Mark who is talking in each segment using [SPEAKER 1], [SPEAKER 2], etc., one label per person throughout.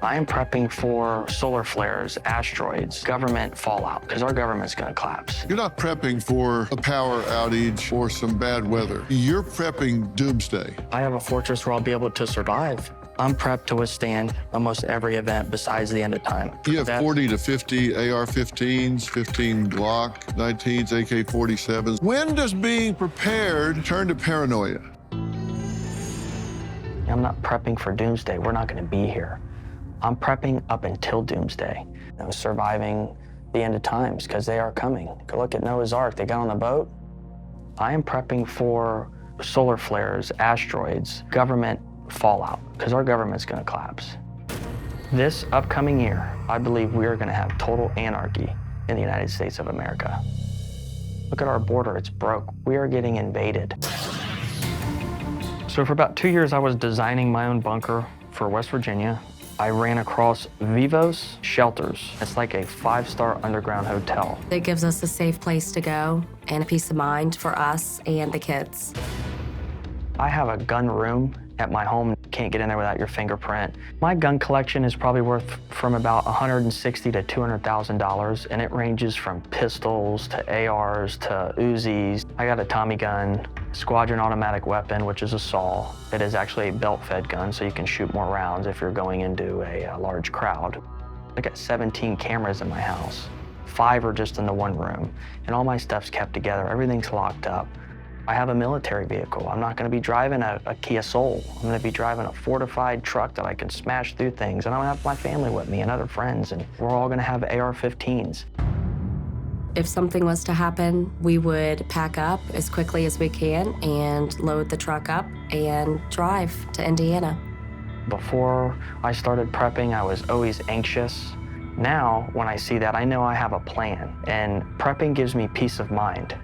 [SPEAKER 1] I am prepping for solar flares, asteroids, government fallout, because our government's going to collapse.
[SPEAKER 2] You're not prepping for a power outage or some bad weather. You're prepping doomsday.
[SPEAKER 1] I have a fortress where I'll be able to survive. I'm prepped to withstand almost every event besides the end of time.
[SPEAKER 2] You have 40 to 50 AR-15s, 15 Glock 19s, AK-47s. When does being prepared turn to paranoia?
[SPEAKER 1] I'm not prepping for doomsday. We're not going to be here. I'm prepping up until doomsday. Surviving the end of times, because they are coming. Go look at Noah's Ark. They got on the boat. I am prepping for solar flares, asteroids, government fallout, because our government's going to collapse. This upcoming year, I believe we are going to have total anarchy in the United States of America. Look at our border. It's broke. We are getting invaded. So for about 2 years, I was designing my own bunker for West Virginia. I ran across Vivos Shelters. It's like a 5-star underground hotel.
[SPEAKER 3] It gives us a safe place to go and a peace of mind for us and the kids.
[SPEAKER 1] I have a gun room at my home. Can't get in there without your fingerprint. My gun collection is probably worth from about $160,000 to $200,000, and it ranges from pistols to ARs to Uzis. I got a Tommy gun, squadron automatic weapon, which is a SAW. It is actually a belt-fed gun, so you can shoot more rounds if you're going into a large crowd. I got 17 cameras in my house. 5 are just in the one room, and all my stuff's kept together. Everything's locked up. I have a military vehicle. I'm not going to be driving a Kia Soul. I'm going to be driving a fortified truck that I can smash through things, and I'm going to have my family with me and other friends, and we're all going to have AR-15s.
[SPEAKER 3] If something was to happen, we would pack up as quickly as we can and load the truck up and drive to Indiana.
[SPEAKER 1] Before I started prepping, I was always anxious. Now, when I see that, I know I have a plan, and prepping gives me peace of mind.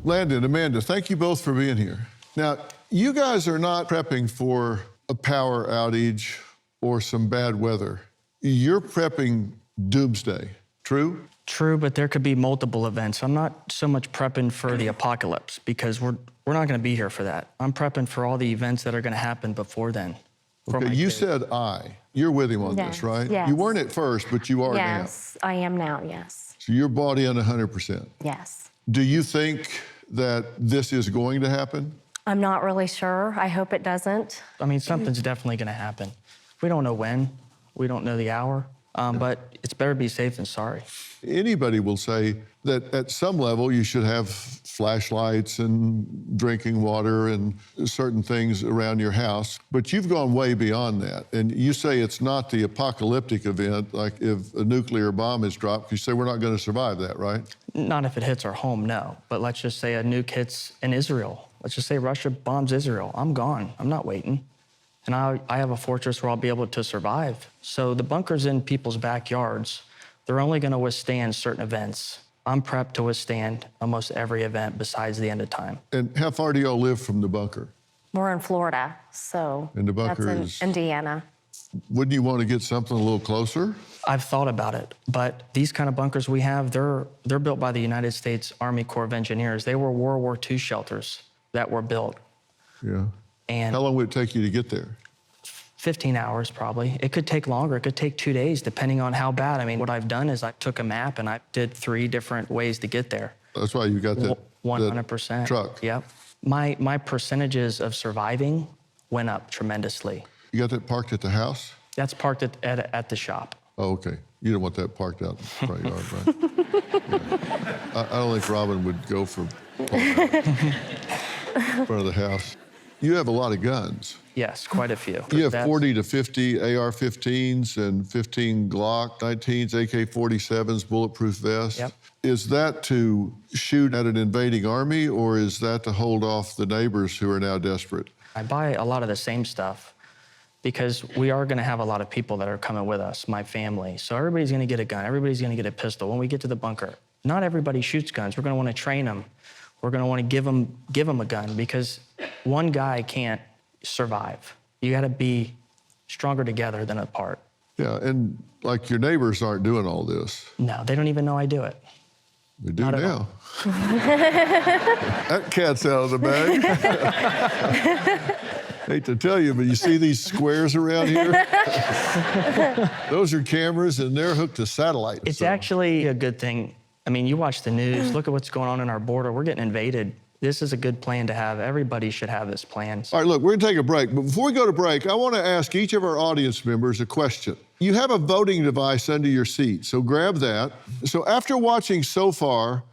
[SPEAKER 2] Landon, Amanda, thank you both for being here. Now, you guys are not prepping for a power outage or some bad weather. You're prepping doomsday, true?
[SPEAKER 1] True, but there could be multiple events. I'm not so much prepping for the apocalypse because we're not going to be here for that. I'm prepping for all the events that are going to happen before then.
[SPEAKER 2] Okay, you said I. You're with him on this, right?
[SPEAKER 4] Yes.
[SPEAKER 2] You weren't at first, but you are now.
[SPEAKER 4] Yes, I am now, yes.
[SPEAKER 2] So you're bought in 100%.
[SPEAKER 4] Yes.
[SPEAKER 2] Do you think that this is going to happen?
[SPEAKER 4] I'm not really sure. I hope it doesn't.
[SPEAKER 1] I mean, something's definitely going to happen. We don't know when. We don't know the hour. But it's better be safe than sorry.
[SPEAKER 2] Anybody will say that at some level you should have flashlights and drinking water and certain things around your house, but you've gone way beyond that. And you say it's not the apocalyptic event, like if a nuclear bomb is dropped, you say we're not going to survive that, right?
[SPEAKER 1] Not if it hits our home, no. But let's just say a nuke hits in Israel. Let's just say Russia bombs Israel. I'm gone. I'm not waiting. And I have a fortress where I'll be able to survive. So the bunkers in people's backyards, they're only going to withstand certain events. I'm prepped to withstand almost every event besides the end of time.
[SPEAKER 2] And how far do y'all live from the bunker?
[SPEAKER 4] We're in Florida, so
[SPEAKER 2] And the bunker
[SPEAKER 4] that's in Indiana.
[SPEAKER 2] Wouldn't you want to get something a little closer?
[SPEAKER 1] I've thought about it, but these kind of bunkers we have, they're built by the United States Army Corps of Engineers. They were World War II shelters that were built.
[SPEAKER 2] Yeah.
[SPEAKER 1] And
[SPEAKER 2] how long would it take you to get there?
[SPEAKER 1] 15 hours probably. It could take longer. It could take 2 days, depending on how bad. I mean, what I've done is I took a map and I did 3 different ways to get there.
[SPEAKER 2] That's why you got that
[SPEAKER 1] 100%.
[SPEAKER 2] Truck.
[SPEAKER 1] Yep. My percentages of surviving went up tremendously.
[SPEAKER 2] You got that parked at the house?
[SPEAKER 1] That's parked at the shop.
[SPEAKER 2] Oh, okay. You don't want that parked out in the front yard, right? Yeah. I don't think Robin would go for parking in front of the house. You have a lot of guns.
[SPEAKER 1] Yes, quite a few.
[SPEAKER 2] You have 40 to 50 AR-15s and 15 Glock 19s, AK-47s, bulletproof vests.
[SPEAKER 1] Yep.
[SPEAKER 2] Is that to shoot at an invading army, or is that to hold off the neighbors who are now desperate?
[SPEAKER 1] I buy a lot of the same stuff because we are going to have a lot of people that are coming with us, my family. So everybody's going to get a gun. Everybody's going to get a pistol when we get to the bunker. Not everybody shoots guns. We're going to want to train them. We're going to want to give them a gun because one guy can't survive. You got to be stronger together than apart.
[SPEAKER 2] Yeah, and like your neighbors aren't doing all this.
[SPEAKER 1] No, they don't even know I do it.
[SPEAKER 2] They do
[SPEAKER 1] Not at
[SPEAKER 2] now. That cat's out of the bag. Hate to tell you, but you see these squares around here? Those are cameras, and they're hooked to satellites.
[SPEAKER 1] It's actually a good thing. I mean, you watch the news, look at what's going on in our border. We're getting invaded. This is a good plan to have. Everybody should have this plan.
[SPEAKER 2] All right, look, we're gonna take a break. But before we go to break, I wanna ask each of our audience members a question. You have a voting device under your seat, so grab that. So after watching so far,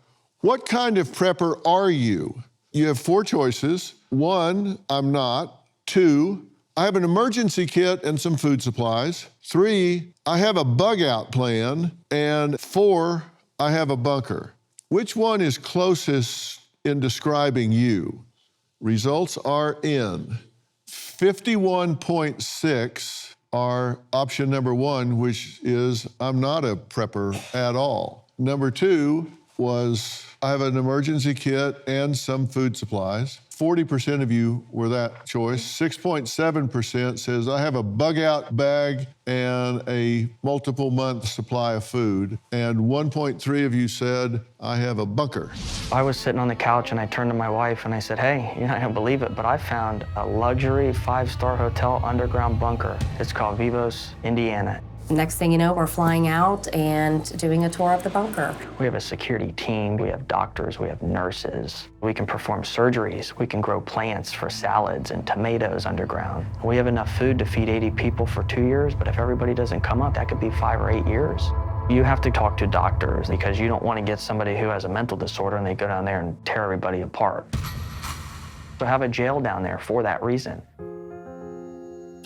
[SPEAKER 2] what kind of prepper are you? You have 4 choices. 1, I'm not. 2, I have an emergency kit and some food supplies. 3, I have a bug out plan. And 4, I have a bunker. Which one is closest in describing you? Results are in. 51.6 are option number 1, which is I'm not a prepper at all. Number 2 was I have an emergency kit and some food supplies. 40% of you were that choice. 6.7% says I have a bug out bag and a multiple month supply of food. And 1.3 of you said I have a bunker.
[SPEAKER 1] I was sitting on the couch and I turned to my wife and I said, hey, you're not gonna believe it, but I found a luxury 5-star hotel underground bunker. It's called Vivos, Indiana.
[SPEAKER 3] Next thing you know, we're flying out and doing a tour of the bunker.
[SPEAKER 1] We have a security team, we have doctors, we have nurses. We can perform surgeries, we can grow plants for salads and tomatoes underground. We have enough food to feed 80 people for 2 years, but if everybody doesn't come up, that could be 5 or 8 years. You have to talk to doctors because you don't want to get somebody who has a mental disorder and they go down there and tear everybody apart. So have a jail down there for that reason.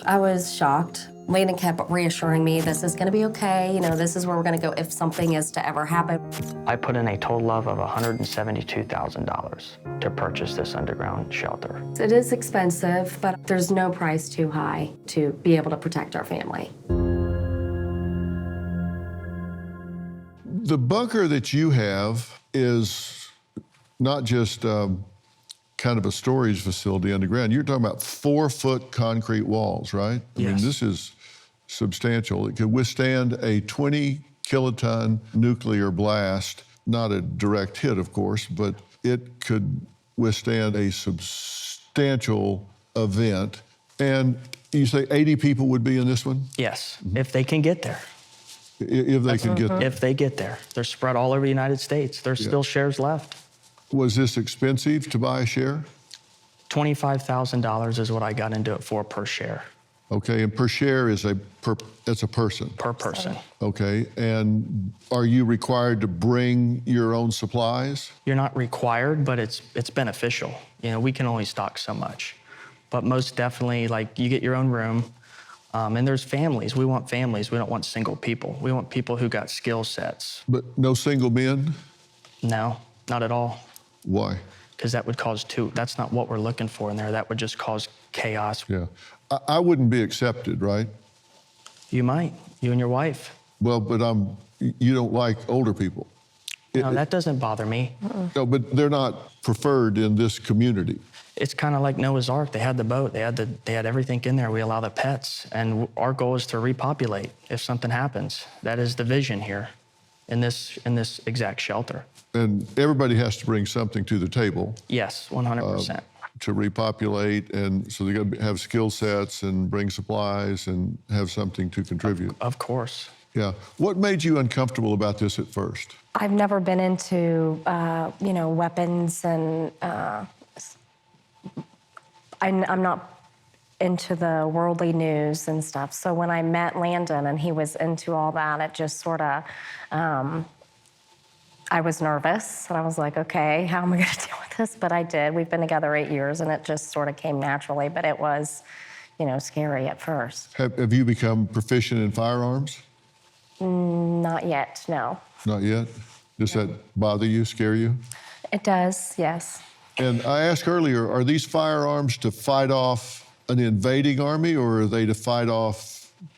[SPEAKER 3] I was shocked. Landon kept reassuring me, this is gonna be okay, you know, this is where we're gonna go if something is to ever happen.
[SPEAKER 1] I put in a total of $172,000 to purchase this underground shelter.
[SPEAKER 3] It is expensive, but there's no price too high to be able to protect our family.
[SPEAKER 2] The bunker that you have is not just kind of a storage facility underground. You're talking about 4-foot concrete walls, right? I mean,
[SPEAKER 1] Yes.
[SPEAKER 2] this is substantial. It could withstand a 20-kiloton nuclear blast, not a direct hit, of course, but it could withstand a substantial event. And you say 80 people would be in this one?
[SPEAKER 1] Yes, if they can get there.
[SPEAKER 2] If they can get there.
[SPEAKER 1] If they get there. They're spread all over the United States. There's still shares left.
[SPEAKER 2] Was this expensive to buy a share?
[SPEAKER 1] $25,000 is what I got into it for per share.
[SPEAKER 2] Okay, and per share is that's a person.
[SPEAKER 1] Per person.
[SPEAKER 2] Okay, and are you required to bring your own supplies?
[SPEAKER 1] You're not required, but it's beneficial. You know, we can only stock so much. But most definitely, like, you get your own room, and there's families. We want families. We don't want single people. We want people who got skill sets.
[SPEAKER 2] But no single men?
[SPEAKER 1] No, not at all.
[SPEAKER 2] Why?
[SPEAKER 1] Because that would cause that's not what we're looking for in there. That would just cause chaos.
[SPEAKER 2] Yeah, I wouldn't be accepted, right?
[SPEAKER 1] You might, you and your wife.
[SPEAKER 2] Well, but you don't like older people.
[SPEAKER 1] No, that doesn't bother me.
[SPEAKER 2] No, but they're not preferred in this community.
[SPEAKER 1] It's kind of like Noah's Ark. They had the boat, they had everything in there. We allow the pets, and our goal is to repopulate if something happens. That is the vision here in this exact shelter.
[SPEAKER 2] And everybody has to bring something to the table.
[SPEAKER 1] Yes, 100%.
[SPEAKER 2] To repopulate, and so they got to have skill sets and bring supplies and have something to contribute.
[SPEAKER 1] Of course.
[SPEAKER 2] Yeah. What made you uncomfortable about this at first?
[SPEAKER 4] I've never been into, weapons, and I'm not into the worldly news and stuff. So when I met Landon and he was into all that, it just sort of, I was nervous, and I was like, okay, how am I going to deal with this? But I did. We've been together 8 years, and it just sort of came naturally, but it was, scary at first.
[SPEAKER 2] Have you become proficient in firearms?
[SPEAKER 4] Not yet, no.
[SPEAKER 2] Not yet? Does that bother you, scare you?
[SPEAKER 4] It does, yes.
[SPEAKER 2] And I asked earlier, are these firearms to fight off an invading army, or are they to fight off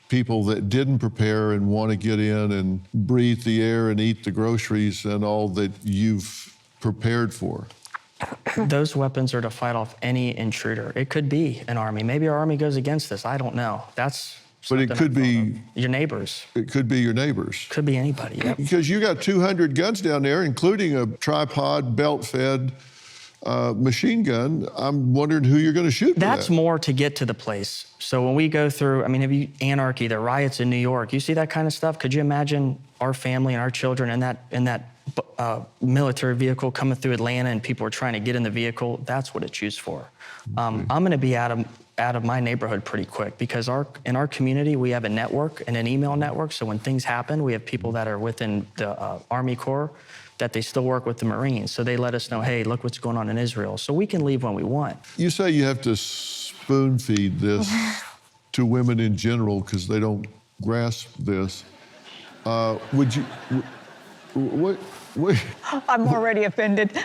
[SPEAKER 2] people that didn't prepare and want to get in and breathe the air and eat the groceries and all that you've prepared for?
[SPEAKER 1] Those weapons are to fight off any intruder. It could be an army. Maybe our army goes against us. I don't know.
[SPEAKER 2] But it could be
[SPEAKER 1] your neighbors.
[SPEAKER 2] It could be your neighbors.
[SPEAKER 1] Could be anybody. Yep.
[SPEAKER 2] Because you got 200 guns down there, including a tripod, belt-fed machine gun, I'm wondering who you're going to shoot for
[SPEAKER 1] That's
[SPEAKER 2] that.
[SPEAKER 1] more to get to the place. So when we go through, I mean, have you anarchy, the riots in New York, you see that kind of stuff? Could you imagine our family and our children in that military vehicle coming through Atlanta and people are trying to get in the vehicle? That's what it's used for. I'm going to be out of my neighborhood pretty quick because in our community, we have a network and an email network. So when things happen, we have people that are within the Army Corps that they still work with the Marines. So they let us know, hey, look what's going on in Israel. So we can leave when we want.
[SPEAKER 2] You say you have to spoon feed this to women in general because they don't grasp this. Would you, what
[SPEAKER 5] I'm already offended.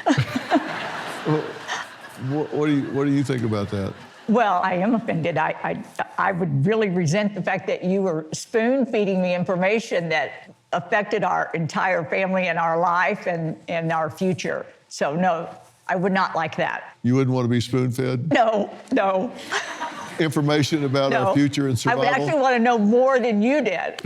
[SPEAKER 2] what do you think about that?
[SPEAKER 5] Well, I am offended. I would really resent the fact that you were spoon feeding me information that affected our entire family and our life and our future. So no, I would not like that.
[SPEAKER 2] You wouldn't want to be spoon-fed?
[SPEAKER 5] No.
[SPEAKER 2] Information about our future and survival?
[SPEAKER 5] I would actually want to know more than you did.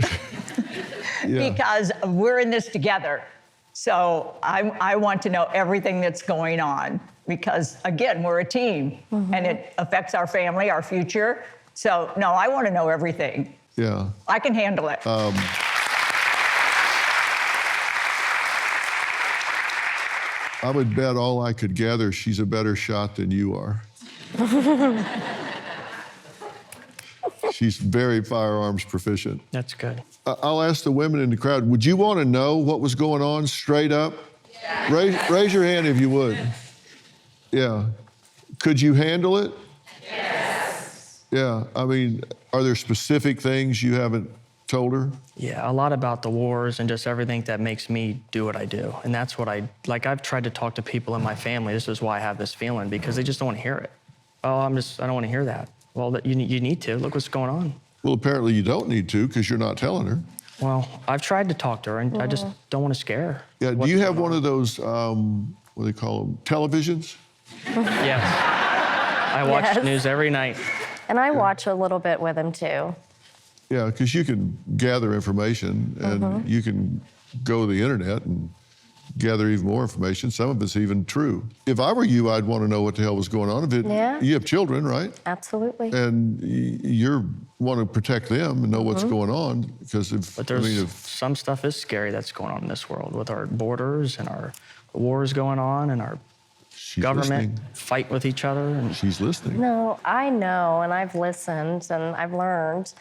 [SPEAKER 2] Yeah.
[SPEAKER 5] Because we're in this together. So I want to know everything that's going on because, again, we're a team and it affects our family, our future. So, no, I want to know everything.
[SPEAKER 2] Yeah.
[SPEAKER 5] I can handle it.
[SPEAKER 2] I would bet all I could gather she's a better shot than you are. She's very firearms proficient.
[SPEAKER 1] That's good.
[SPEAKER 2] I'll ask the women in the crowd, would you want to know what was going on straight up? Yeah. Raise your hand if you would. Yeah. Could you handle it?
[SPEAKER 5] Yes.
[SPEAKER 2] Yeah. I mean, are there specific things you haven't told her?
[SPEAKER 1] Yeah, a lot about the wars and just everything that makes me do what I do. And that's what I've tried to talk to people in my family. This is why I have this feeling, because they just don't want to hear it. Oh, I don't want to hear that. Well, you need to. Look what's going on.
[SPEAKER 2] Well, apparently you don't need to because you're not telling her.
[SPEAKER 1] Well, I've tried to talk to her, and I just don't want to scare her.
[SPEAKER 2] Yeah, do you have one of those, what do they call them, televisions?
[SPEAKER 1] Yes. I watch news every night.
[SPEAKER 4] And I watch a little bit with him too.
[SPEAKER 2] Yeah, because you can gather information and you can go to the internet and gather even more information. Some of it's even true. If I were you, I'd want to know what the hell was going on. You have children, right?
[SPEAKER 4] Absolutely.
[SPEAKER 2] And you want to protect them and know what's going on because
[SPEAKER 1] Some stuff is scary that's going on in this world with our borders and our wars going on and our government fight with each other. And
[SPEAKER 2] she's listening.
[SPEAKER 4] No, I know, and I've listened and I've learned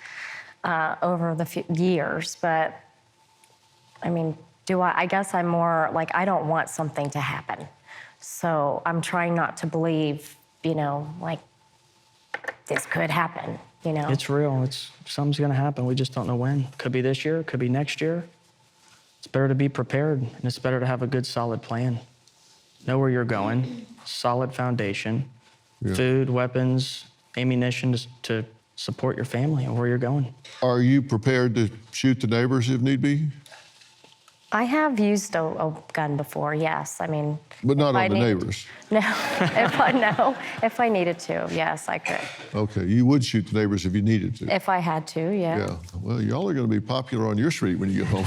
[SPEAKER 4] over the years, but I mean, I guess I'm more like, I don't want something to happen. So I'm trying not to believe, like this could happen,
[SPEAKER 1] It's real. Something's going to happen. We just don't know when. Could be this year. Could be next year. It's better to be prepared, and it's better to have a good, solid plan. Know where you're going, solid foundation, food, weapons, ammunition to support your family and where you're going.
[SPEAKER 2] Are you prepared to shoot the neighbors if need be?
[SPEAKER 4] I have used a gun before, yes. I mean,
[SPEAKER 2] but not on the neighbors.
[SPEAKER 4] No, if I needed to, yes, I could.
[SPEAKER 2] Okay, you would shoot the neighbors if you needed to.
[SPEAKER 4] If I had to, yeah.
[SPEAKER 2] Yeah. Well, y'all are going to be popular on your street when you get home.